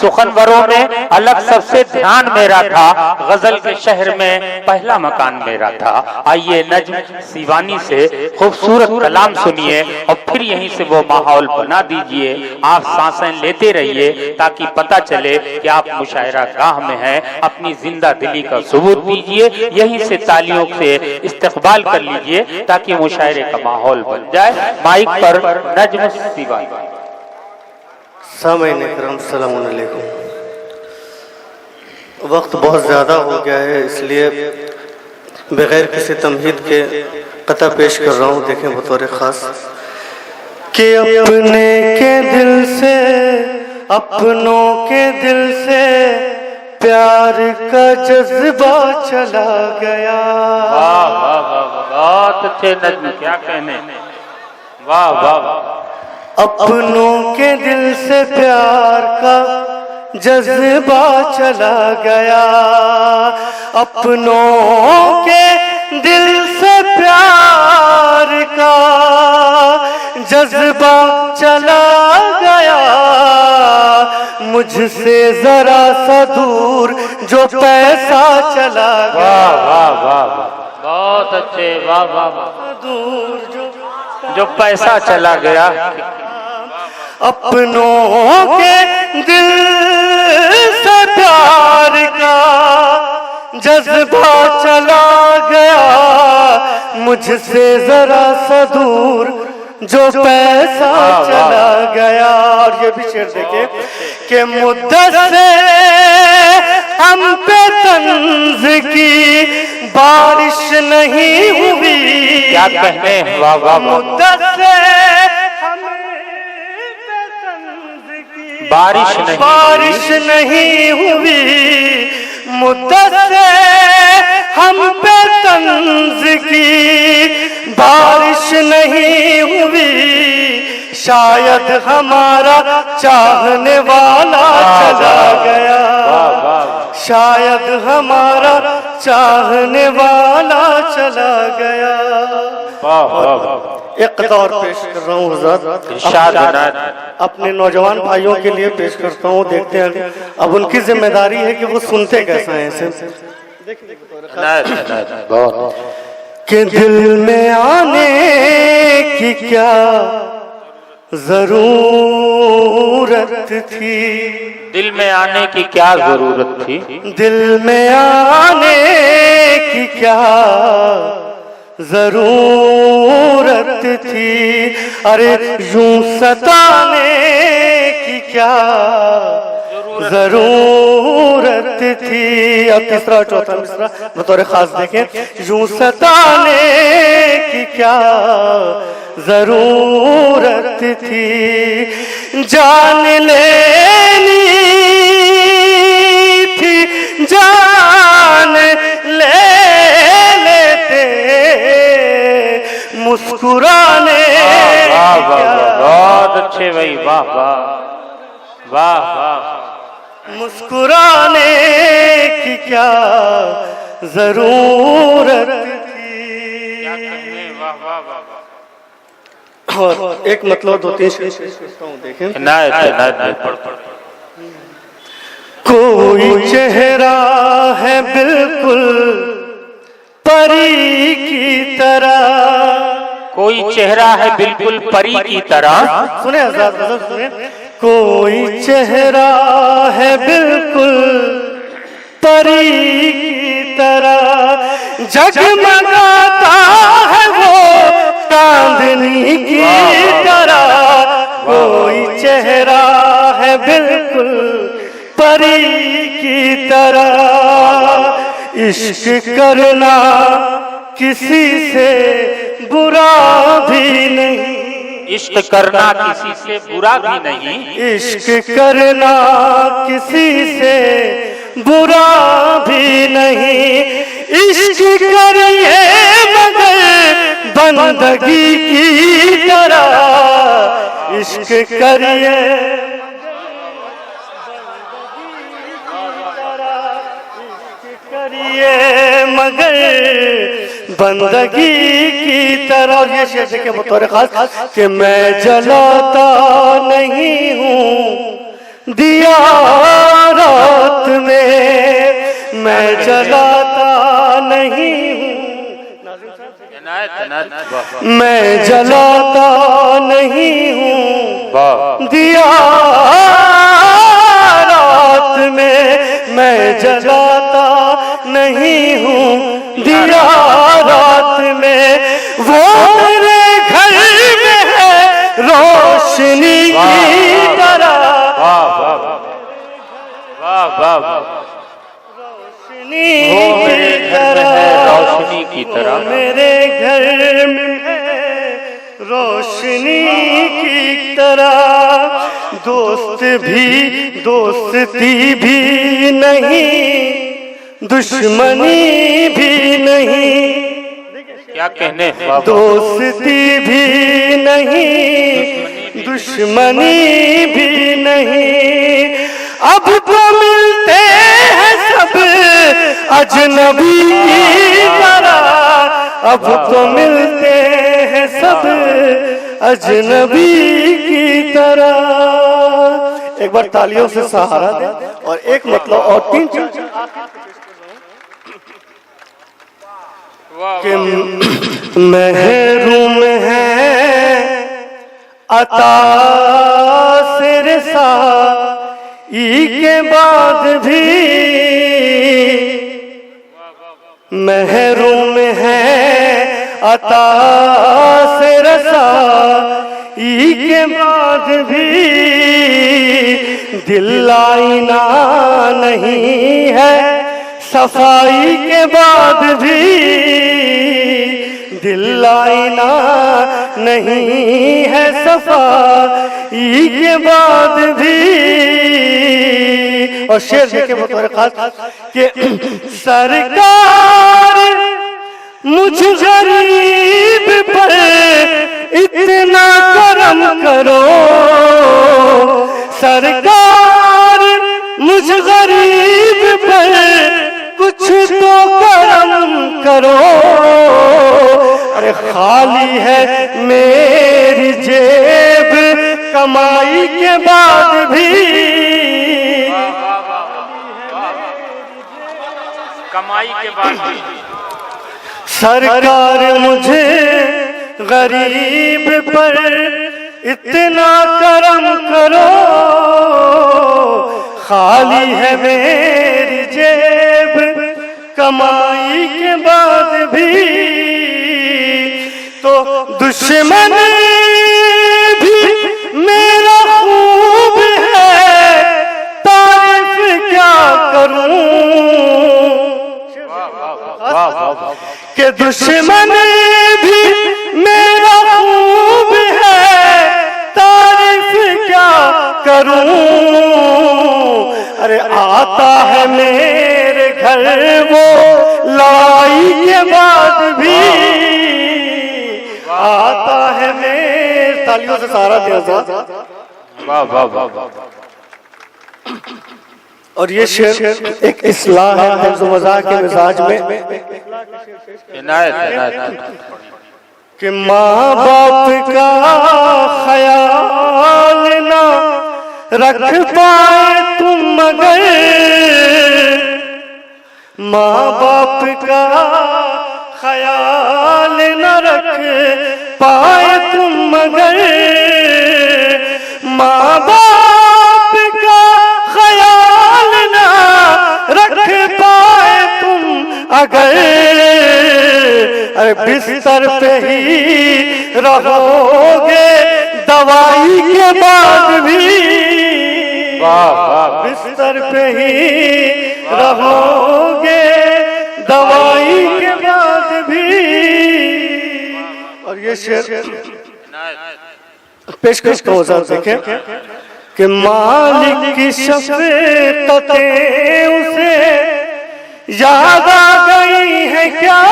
सुखनवरों में अलग सबसे ध्यान मेरा था, गजल के शहर में पहला मकान मेरा था। आइए नज्म सीवानी से खूबसूरत कलाम सुनिए और फिर यहीं से वो माहौल बना दीजिए। आप सांसें लेते रहिए ताकि पता चले कि आप मुशायरा गाह में हैं। अपनी जिंदा दिली का सबूत दीजिए, यहीं से तालियों से इस्तकबाल कर लीजिए ताकि मुशायरे का माहौल बन जाए। माइक पर नज्म सीवानी। सामईन इकराम अस्सलाम वालेकुम। वक्त बहुत ज़्यादा हो गया है, इसलिए बगैर किसी तमहीद के कता पेश कर रहा हूँ। देखें बतौर ख़ास कि अपने के दिल से, अपनों के दिल से प्यार का जज्बा चला गया। वाह वाह वाह, बहुत अच्छे नज्म, क्या कहने, वाह वाह। अपनों के दिल से प्यार का जज्बा चला गया, अपनों के दिल से प्यार का जज्बा चला गया। मुझसे जरा सा दूर जो पैसा चला गया। वाह वाह वाह, बहुत अच्छे, वाह वाह वाह। दूर जो पैसा चला गया, अपनों के दिल से प्यार का जज्बा चला गया। मुझसे जरा सा दूर जो पैसा चला गया। और ये भी शेर देखे कि मुद्दत से हम पे तंज की बारिश नहीं हुई। क्या कहने, वाह वाह। मुद्दत से बारिश नहीं हुई। मुद्दत से हम पे तंज की बारिश नहीं हुई। शायद हमारा चाहने वाला चला गया, शायद हमारा चाहने वाला चला गया। एक दौर पेश कर रहा हूँ हज़रत, अपने नौजवान भाइयों के लिए पेश करता हूँ। देखते हैं अब उनकी जिम्मेदारी है कि वो सुनते कैसा है इसे। कि दिल में आने की क्या जरूरत थी, दिल में आने की क्या जरूरत थी, दिल में आने की क्या जरूरत थी। अरे यूं सताने की क्या जरूरत थी। और तीसरा चौथा मिसरा बतौर खास देखें। यूं सताने की क्या जरूरत थी। जान लेनी थी, जान ले लेते मुस्कुराने। बहुत अच्छे भाई, वाह वाह वाह वाह। मुस्कुराने की क्या जरूरत थी। वाह वाह वाह। और एक मतलब दो तीन देखें। कोई चेहरा है बिल्कुल परी की तरह, कोई चेहरा है बिल्कुल परी की तरह। सुने हज़रत, सुने। कोई चेहरा है बिल्कुल परी की तरह, जगमगाता है वो चांदनी की तरह। कोई चेहरा है बिल्कुल परी की तरह। इश्क करना किसी से बुरा भी नहीं, इश्क करना किसी से बुरा भी नहीं, इश्क करना किसी से बुरा भी नहीं। इश्क करिए मगर बंदगी की तरह, इश्क करिए मगर बंदगी की तरह। और ये शेर देखे बतौर खास कि मैं जलाता नहीं हूँ दिया रात में मैं जलाता नहीं हूँ, मैं जलाता नहीं हूँ दिया रात में, मैं जलाता नहीं हूँ दिया रात में। वो मेरे घर में है रोशनी की तरह, रोशनी की तरह, मेरे घर में है रोशनी की तरह। दोस्त भी दोस्ती भी नहीं, दुश्मनी भी नहीं, क्या कहने, दोस्ती भी नहीं, दुश्मनी भी नहीं। अब तो मिलते हैं सब अजनबी की तरह, अब तो मिलते हैं सब अजनबी की तरह। एक बार तालियों से सहारा दे और एक मतलब और तीन कि महरूम है अता से रसाई के बाद भी, महरूम है अता से रसाई के बाद भी। दिल आईना नहीं है सफाई के बाद भी, दिल आईना नहीं है सफाई के बाद भी। और शेर देखे बतौर खास कि सरकार मुझ गरीब पर इतना करम करो, सरकार मुझ गरीब पर कुछ तो करम करो। अरे खाली है मेरी जेब कमाई के बाद भी, कमाई के बाद भी। सरकार मुझे गरीब पर इतना करम करो, खाली है मेरी जेब कमाई के बाद भी। तो दुश्मन भी मेरा खूब है, तारीफ क्या करूं कि दुश्मन भी मेरा खूब है, तारीफ क्या करूं। अरे आता है मेरे घर वो लड़ाई के बाद भी, आता है मेरे, तालियों से सारा दिया। वाह वाह वाह वाह। और ये शेर एक इस्लाह है हिफ्ज़ मज़ाक के मिजाज में कि माँ बाप का ख्याल ना रख पाए तुम मगर, माँ बाप का ख्याल न रख पाए तुम मगर, माँ बाप का ख्याल न रख पाए तुम अगर। अरे बिस्तर पे ही रहोगे दवाई के बाद भी, बिस्तर पे ही रहोगे दवाई के बाद भी। और ये शेर पेशकश का औजार देखें कि मालिक की शफ़क़तें उसे याद आ गई है क्या,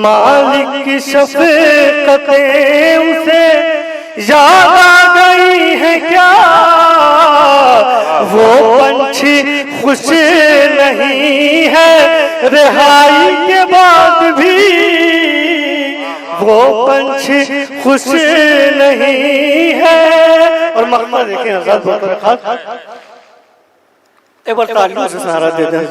मालिक की शफ़क़तें उसे याद आ गई है क्या। वो पंछी खुश नहीं है रिहाई के बाद भी, वो पंछी खुश नहीं है। और मकमा देखें आजाद बतौर खास, एक बार तालियों से सहारा दे दें।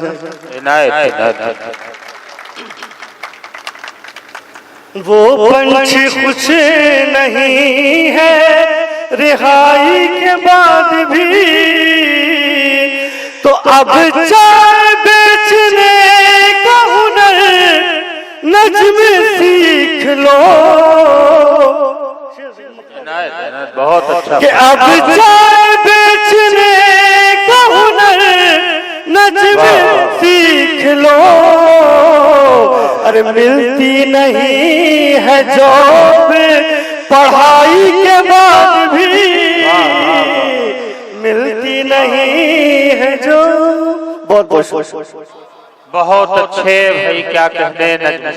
वो पंछी खुश नहीं है रिहाई के बाद भी, तो अब चाय बेचने का हुनर नज्म सीख लो। बहुत अच्छा कि अब चाय बेचने का हुनर नज्म सीख लो। अरे मिलती नहीं है जॉब पढ़ाई के बाद भी, मिलती नहीं है जो। बहुत बहुत अच्छे भाई, क्या कहते हैं नज्म